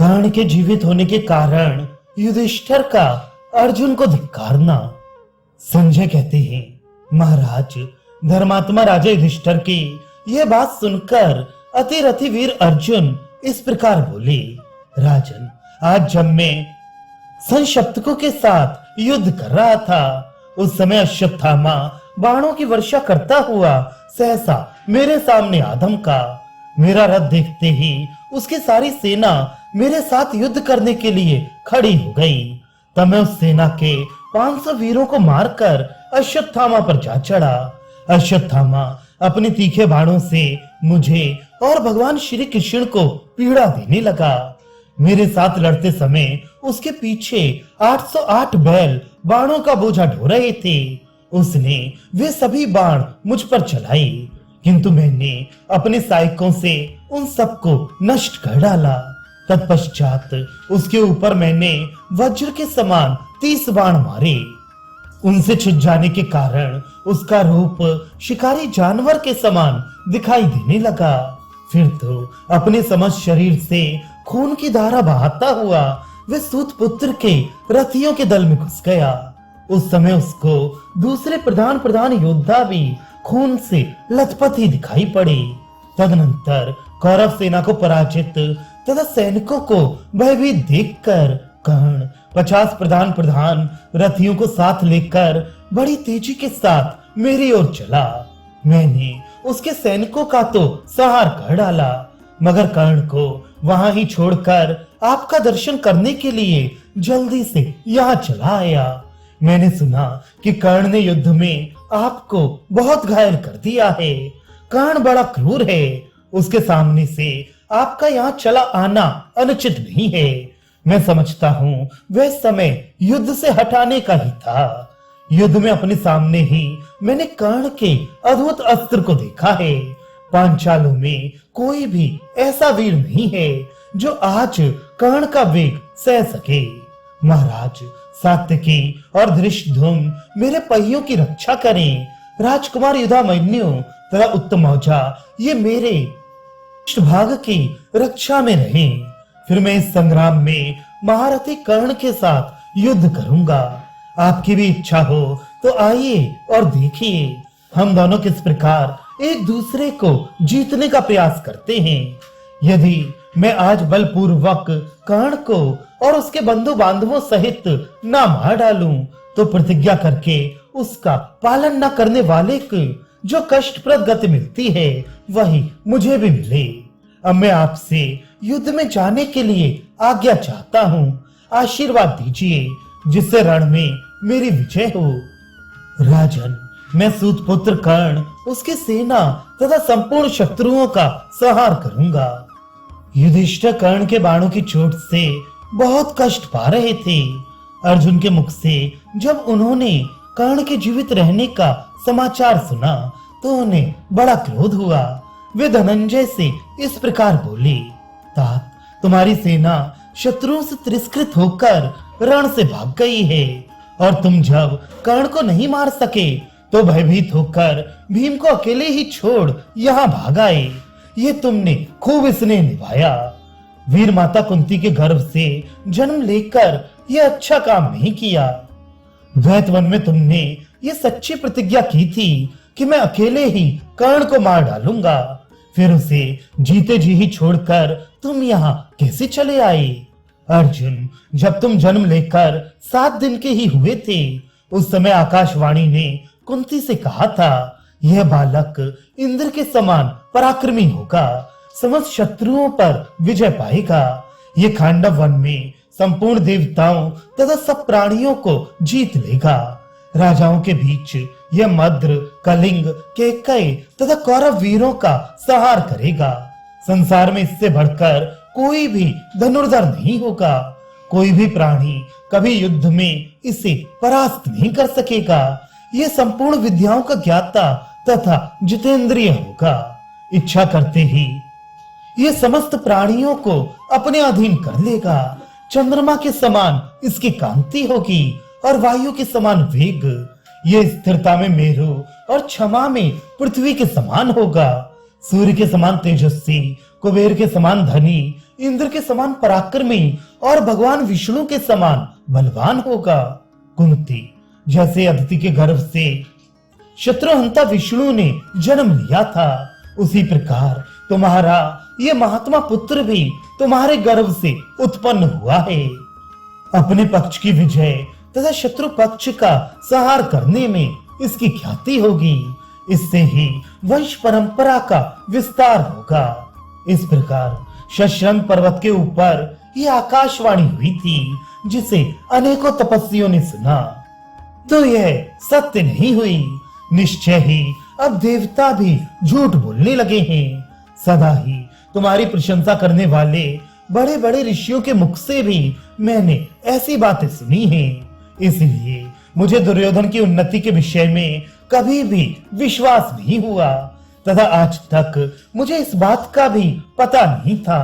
कर्ण के जीवित होने के कारण युधिष्ठिर का अर्जुन को धिक्कारना। संजय कहते हैं, महाराज, धर्मात्मा राजा युधिष्ठिर की यह बात सुनकर अति वीर अर्जुन इस प्रकार बोले, राजन, आज जब मैं संशप्तकों के साथ युद्ध कर रहा था, उस समय अश्वत्थामा बाणों की वर्षा करता हुआ सहसा मेरे सामने आदम का। मेरा रथ देखते ही उसकी सारी सेना मेरे साथ युद्ध करने के लिए खड़ी हो गई। तब मैं उस सेना के 500 वीरों को मारकर अश्वत्थामा पर जा चढ़ा। अश्वत्थामा अपने तीखे बाणों से मुझे और भगवान श्री कृष्ण को पीड़ा देने लगा। मेरे साथ लड़ते समय उसके पीछे 808 बैल बाणों का बोझा ढो रहे थे। उसने वे सभी बाण मुझ पर चलाए, किंतु मैंने अपने सहायकों से उन सबको नष्ट कर डाला। तत्पश्चात उसके ऊपर मैंने वज्र के समान 30 बाण मारे। उनसे छिप जाने के कारण उसका रूप शिकारी जानवर के समान दिखाई देने लगा। फिर तो अपने समस्त शरीर से खून की धारा बहाता हुआ वह सूत पुत्र के रथियों के दल में घुस गया। उस समय उसको दूसरे प्रधान योद्धा भी खून से लथपथ ही दिखाई पड़े। तदनंतर कौरव सेना को पराजित तथा सैनिकों को भयभीत देखकर कर्ण 50 प्रधान रथियों को साथ लेकर बड़ी तेजी के साथ मेरी ओर चला। मैंने उसके सैनिकों का तो संहार कर डाला, मगर कर्ण को वहां ही छोड़कर आपका दर्शन करने के लिए जल्दी से यहाँ चला आया। मैंने सुना कि कर्ण ने युद्ध में आपको बहुत घायल कर दिया है। कर्ण बड़ा क्रूर है, उसके सामने से आपका यहाँ चला आना अनुचित नहीं है। मैं समझता हूँ वह समय युद्ध से हटाने का ही था। युद्ध में अपने सामने ही मैंने कर्ण के अद्भुत अस्त्र को देखा है। पांचालों में कोई भी ऐसा वीर नहीं है जो आज कर्ण का वेग सह सके। महाराज, सात्यकी और धृष्टद्युम्न मेरे पहियों की रक्षा करें। राजकुमार युधामन्यु तथा उत्तमौजा ये मेरे भाग की रक्षा में रहें। फिर मैं इस संग्राम में महारथी कर्ण के साथ युद्ध करूंगा। आपकी भी इच्छा हो तो आइए और देखिए हम दोनों किस प्रकार एक दूसरे को जीतने का प्रयास करते हैं। यदि मैं आज बलपूर्वक कर्ण को और उसके बंधु बांधवों सहित ना मार डालूं, तो प्रतिज्ञा करके उसका पालन न करने वाले को जो कष्टप्रद गति मिलती है वही मुझे भी मिले। अब मैं आपसे युद्ध में जाने के लिए आज्ञा चाहता हूँ। आशीर्वाद दीजिए जिससे रण में मेरी विजय हो। राजन, मैं सूतपुत्र कर्ण, उसकी सेना तथा संपूर्ण शत्रुओं का संहार करूंगा। युधिष्ठिर कर्ण के बाणों की चोट से बहुत कष्ट पा रहे थे। अर्जुन के मुख से जब उन्होंने कर्ण के जीवित रहने का समाचार सुना तो उन्हें बड़ा क्रोध हुआ। वे धनंजय से इस प्रकार बोले, तात, तुम्हारी सेना शत्रुओं से तिरस्कृत होकर रण से भाग गई है, और तुम जब कर्ण को नहीं मार सके तो भयभीत होकर भीम को अकेले ही छोड़ यहाँ भाग आए। ये तुमने खूब स्नेह निभाया। वीर माता कुंती के गर्भ से जन्म लेकर यह अच्छा काम नहीं किया। द्वैत वन में तुमने ये सच्ची प्रतिज्ञा की थी कि मैं अकेले ही कर्ण को मार डालूंगा। फिर उसे जीते जी ही छोड़कर तुम यहाँ कैसे चले आए? अर्जुन, जब तुम जन्म लेकर 7 दिन के ही हुए थे, उस समय आकाशवाणी ने कुंती से कहा था, यह बालक इंद्र के समान पराक्रमी होगा, समस्त शत्रुओं पर विजय पाएगा। ये खांडव वन में संपूर्ण देवताओं तथा सब प्राणियों को जीत लेगा। राजाओं के बीच यह मद्र, कलिंग, केकय तथा कौरव वीरों का संहार करेगा। संसार में इससे बढ़कर कोई भी धनुर्धर नहीं होगा। कोई भी प्राणी कभी युद्ध में इसे परास्त नहीं कर सकेगा। यह संपूर्ण विद्याओं का ज्ञाता तथा जितेंद्रिय होगा। इच्छा करते ही यह समस्त प्राणियों को अपने अधीन कर लेगा। चंद्रमा के समान इसकी कांति होगी और वायु के समान वेग। यह स्थिरता में मेरु और क्षमा में पृथ्वी के समान होगा। सूर्य के समान तेजस्वी, कुबेर के समान धनी, इंद्र के समान पराक्रमी और भगवान विष्णु के समान बलवान होगा। कुंती, जैसे अदिति के गर्भ से शत्रुहंता विष्णु ने जन्म लिया था, उसी प्रकार तुम्हारा ये महात्मा पुत्र भी तुम्हारे गर्भ से उत्पन्न हुआ है। अपने पक्ष की विजय तथा शत्रु पक्ष का संहार करने में इसकी ख्याति होगी। इससे ही वंश परंपरा का विस्तार होगा। इस प्रकार शशरंग पर्वत के ऊपर ये आकाशवाणी हुई थी, जिसे अनेकों तपस्वियों ने सुना। तो यह सत्य नहीं हुई। निश्चय ही अब देवता भी झूठ बोलने लगे हैं। सदा ही तुम्हारी प्रशंसा करने वाले बड़े बड़े ऋषियों के मुख से भी मैंने ऐसी बातें सुनी हैं। इसलिए मुझे दुर्योधन की उन्नति के विषय में कभी भी विश्वास नहीं हुआ तथा आज तक मुझे इस बात का भी पता नहीं था।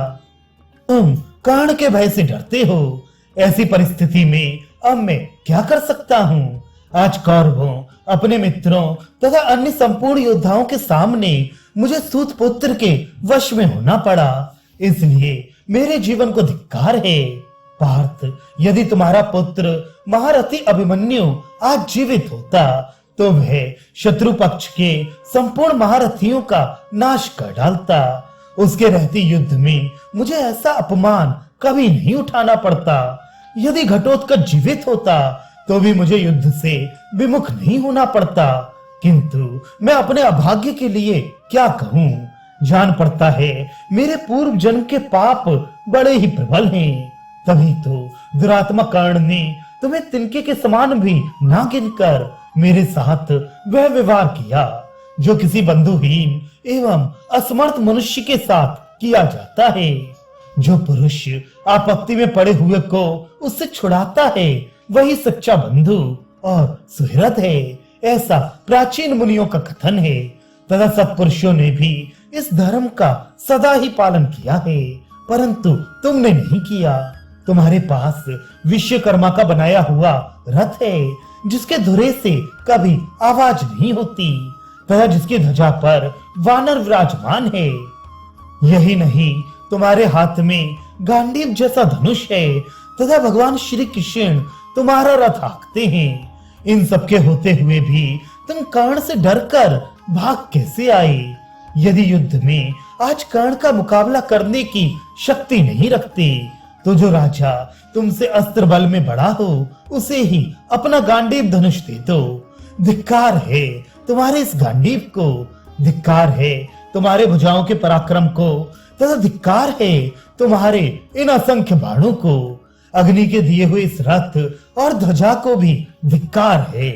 तुम कर्ण के भय से डरते हो। ऐसी परिस्थिति में अब मैं क्या कर सकता हूँ? आज कौरवों, अपने मित्रों तथा अन्य संपूर्ण योद्धाओं के सामने मुझे सूत पुत्र के वश में होना पड़ा। इसलिए मेरे जीवन को धिक्कार है। पार्थ, यदि तुम्हारा पुत्र महारथी अभिमन्यु आज जीवित होता तो वह शत्रु पक्ष के संपूर्ण महारथियों का नाश कर डालता। उसके रहते युद्ध में मुझे ऐसा अपमान कभी नहीं उठाना पड़ता। यदि घटोत्कच जीवित होता तो भी मुझे युद्ध से विमुख नहीं होना पड़ता। किंतु मैं अपने अभाग्य के लिए क्या कहूँ? जान पड़ता है मेरे पूर्व जन्म के पाप बड़े ही प्रबल हैं। तभी तो दुरात्मा कर्ण ने तुम्हें तिनके के समान भी ना गिनकर मेरे साथ वह व्यवहार किया जो किसी बंधुहीन एवं असमर्थ मनुष्य के साथ किया जाता है। जो पुरुष आपत्ति में पड़े हुए को उससे छुड़ाता है वही सच्चा बंधु और सुहृद है, ऐसा प्राचीन मुनियों का कथन है। तथा सत्पुरुषों ने भी इस धर्म का सदा ही पालन किया है, परंतु तुमने नहीं किया। तुम्हारे पास विश्वकर्मा का बनाया हुआ रथ है, जिसके धुरे से कभी आवाज नहीं होती तथा जिसकी ध्वजा पर वानर विराजमान है। यही नहीं, तुम्हारे हाथ में गांडीव जैसा धनुष है तथा भगवान श्री कृष्ण तुम्हारा रथ हाँकते हैं। इन सबके होते हुए भी तुम कर्ण से डरकर भाग कैसे आए? यदि युद्ध में आज कर्ण का मुकाबला करने की शक्ति नहीं रखते तो जो राजा तुमसे अस्त्र बल में बड़ा हो उसे ही अपना गांडीव धनुष दे दो। धिक्कार है तुम्हारे इस गांडीव को, धिक्कार है तुम्हारे भुजाओं के पराक्रम को तथा धिक्कार है तुम्हारे इन असंख्य बाणों को। अग्नि के दिए हुए इस रथ और ध्वजा को भी धिक्कार है।